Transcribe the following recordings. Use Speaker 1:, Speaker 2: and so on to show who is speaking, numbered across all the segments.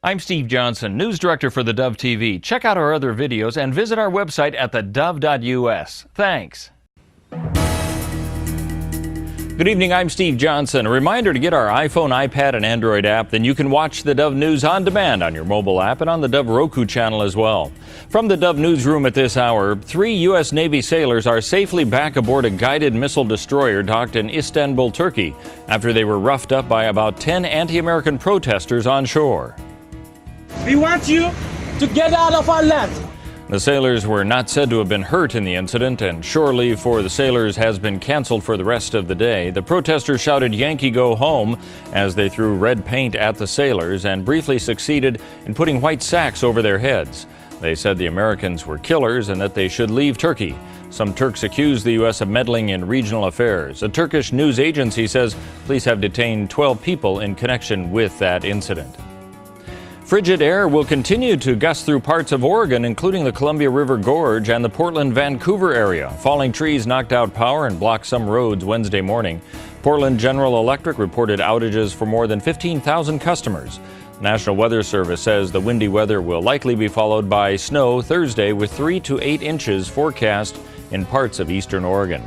Speaker 1: I'm Steve Johnson, News Director for theDove TV. Check out our other videos and visit our website at theDove.us. Thanks. Good evening, I'm Steve Johnson. A reminder to get our iPhone, iPad, and Android app. Then you can watch the Dove News on demand on your mobile app and on the Dove Roku channel as well. From the Dove Newsroom at this hour, 3 U.S. Navy sailors are safely back aboard a guided missile destroyer docked in Istanbul, Turkey, after they were roughed up by about 10 anti-American protesters on shore.
Speaker 2: We want you to get out of our land.
Speaker 1: The sailors were not said to have been hurt in the incident, and shore leave for the sailors has been canceled for the rest of the day. The protesters shouted "Yankee go home" as they threw red paint at the sailors and briefly succeeded in putting white sacks over their heads. They said the Americans were killers and that they should leave Turkey. Some Turks accused the U.S. of meddling in regional affairs. A Turkish news agency says police have detained 12 people in connection with that incident. Frigid air will continue to gust through parts of Oregon, including the Columbia River Gorge and the Portland-Vancouver area. Falling trees knocked out power and blocked some roads Wednesday morning. Portland General Electric reported outages for more than 15,000 customers. The National Weather Service says the windy weather will likely be followed by snow Thursday, with 3 to 8 inches forecast in parts of eastern Oregon.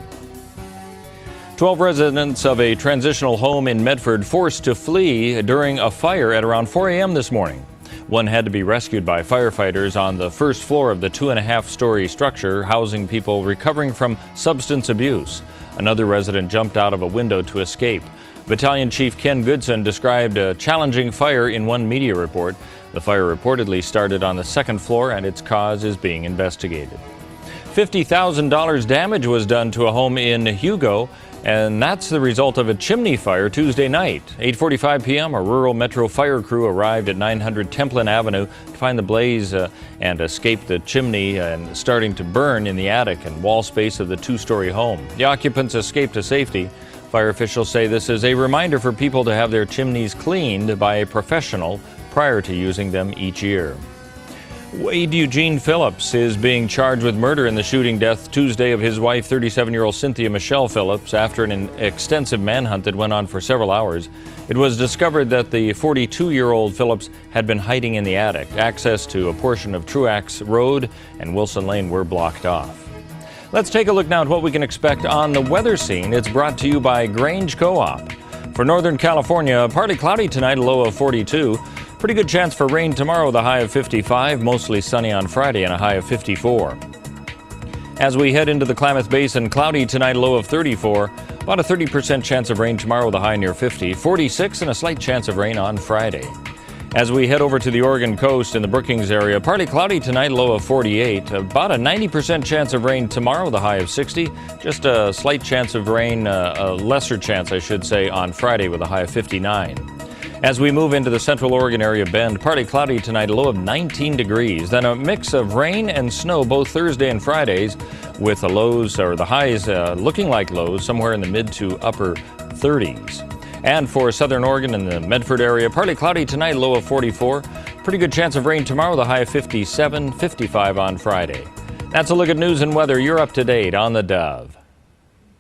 Speaker 1: 12 residents of a transitional home in Medford forced to flee during a fire at around 4 a.m. this morning. One had to be rescued by firefighters on the first floor of the 2.5-story structure housing people recovering from substance abuse. Another resident jumped out of a window to escape. Battalion Chief Ken Goodson described a challenging fire in one media report. The fire reportedly started on the second floor and its cause is being investigated. $50,000 damage was done to a home in Hugo, and that's the result of a chimney fire Tuesday night. 8:45 p.m., a rural Metro fire crew arrived at 900 Templin Avenue to find the blaze and escape the chimney and starting to burn in the attic and wall space of the 2-story home. The occupants escaped to safety. Fire officials say this is a reminder for people to have their chimneys cleaned by a professional prior to using them each year. Wade Eugene Phillips is being charged with murder in the shooting death Tuesday of his wife, 37-year-old Cynthia Michelle Phillips, after an extensive manhunt that went on for several hours. It was discovered that the 42-year-old Phillips had been hiding in the attic. Access to a portion of Truax Road and Wilson Lane were blocked off. Let's take a look now at what we can expect on the weather scene. It's brought to you by Grange Co-op. For Northern California, partly cloudy tonight, a low of 42. Pretty good chance for rain tomorrow with a high of 55, mostly sunny on Friday and a high of 54. As we head into the Klamath Basin, cloudy tonight, a low of 34. About a 30% chance of rain tomorrow with a high near 50, 46 and a slight chance of rain on Friday. As we head over to the Oregon coast in the Brookings area, partly cloudy tonight, low of 48. About a 90% chance of rain tomorrow with a high of 60. Just a slight chance of rain, a lesser chance, I should say, on Friday with a high of 59. As we move into the Central Oregon area, Bend, partly cloudy tonight, a low of 19 degrees. Then a mix of rain and snow both Thursday and Fridays, with the lows or the highs looking like lows somewhere in the mid to upper 30s. And for Southern Oregon and the Medford area, partly cloudy tonight, low of 44. Pretty good chance of rain tomorrow, the high of 57, 55 on Friday. That's a look at news and weather. You're up to date on the Dove.